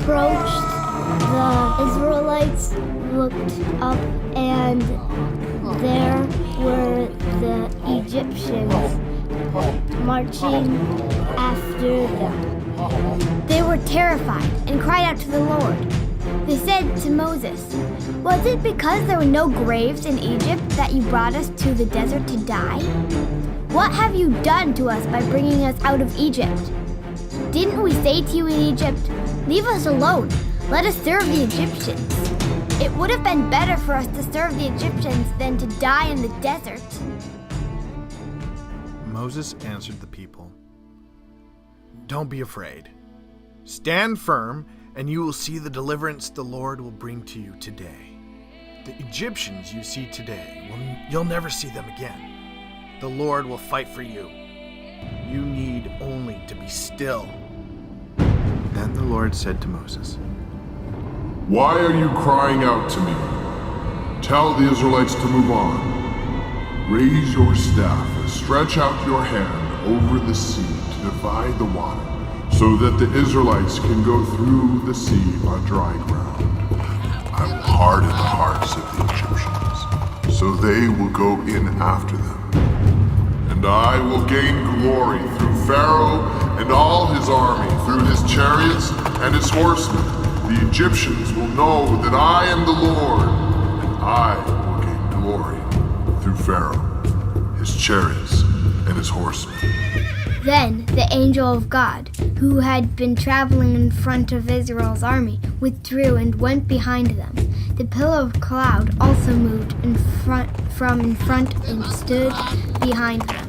approached, the Israelites looked up, and there were the Egyptians marching after them. They were terrified and cried out to the Lord. They said to Moses, "Was it because there were no graves in Egypt that you brought us to the desert to die? What have you done to us by bringing us out of Egypt? Didn't we say to you in Egypt, 'Leave us alone, let us serve the Egyptians'? It would have been better for us to serve the Egyptians than to die in the desert." Moses answered the people, "Don't be afraid. Stand firm, and you will see the deliverance the Lord will bring to you today. The Egyptians you see today, you'll never see them again. The Lord will fight for you. You need only to be still." Then the Lord said to Moses, "Why are you crying out to me? Tell the Israelites to move on. Raise your staff and stretch out your hand over the sea to divide the water, so that the Israelites can go through the sea on dry ground. I will harden the hearts of the Egyptians, so they will go in after them. And I will gain glory through Pharaoh and all his army, through his chariots and his horsemen. The Egyptians will know that I am the Lord, and I will gain glory through Pharaoh, his chariots, and his horsemen." Then the angel of God, who had been traveling in front of Israel's army, withdrew and went behind them. The pillar of cloud also moved from in front and stood behind them,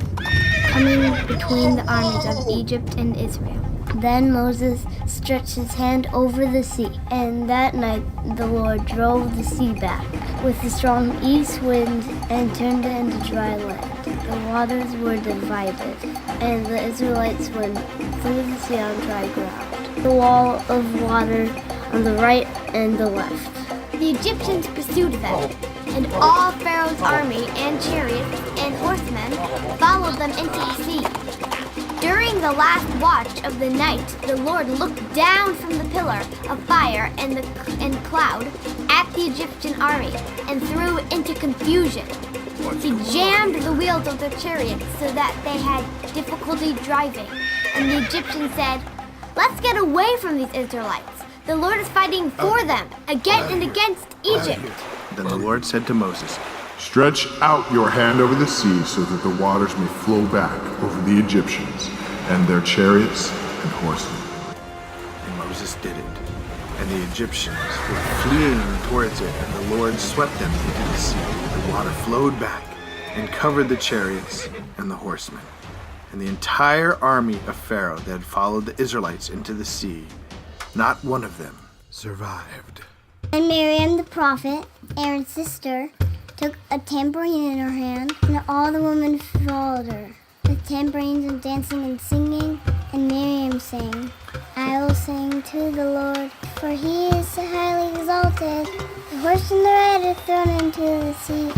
coming between the armies of Egypt and Israel. Then Moses stretched his hand over the sea, and that night the Lord drove the sea back with a strong east wind and turned it into dry land. The waters were divided, and the Israelites went through the sea on dry ground. The wall of water on the right and the left. The Egyptians pursued them, and all Pharaoh's army and chariots and horsemen followed them into the sea. During the last watch of the night, the Lord looked down from the pillar of fire and cloud at the Egyptian army and threw it into confusion. He jammed the wheels of their chariots so that they had difficulty driving. And the Egyptians said, "Let's get away from these Israelites. The Lord is fighting for them, against Egypt." Then the Lord said to Moses, "Stretch out your hand over the sea so that the waters may flow back over the Egyptians and their chariots and horsemen." And Moses did it. And the Egyptians were fleeing towards it, and the Lord swept them into the sea. The water flowed back and covered the chariots and the horsemen. And the entire army of Pharaoh that had followed the Israelites into the sea, not one of them survived. And Miriam the prophet, Aaron's sister, took a tambourine in her hand, and all the women followed her, with tambourines and dancing and singing. And Miriam sang, "I will sing to the Lord, for he is highly exalted. The horse and the rider thrown into the sea.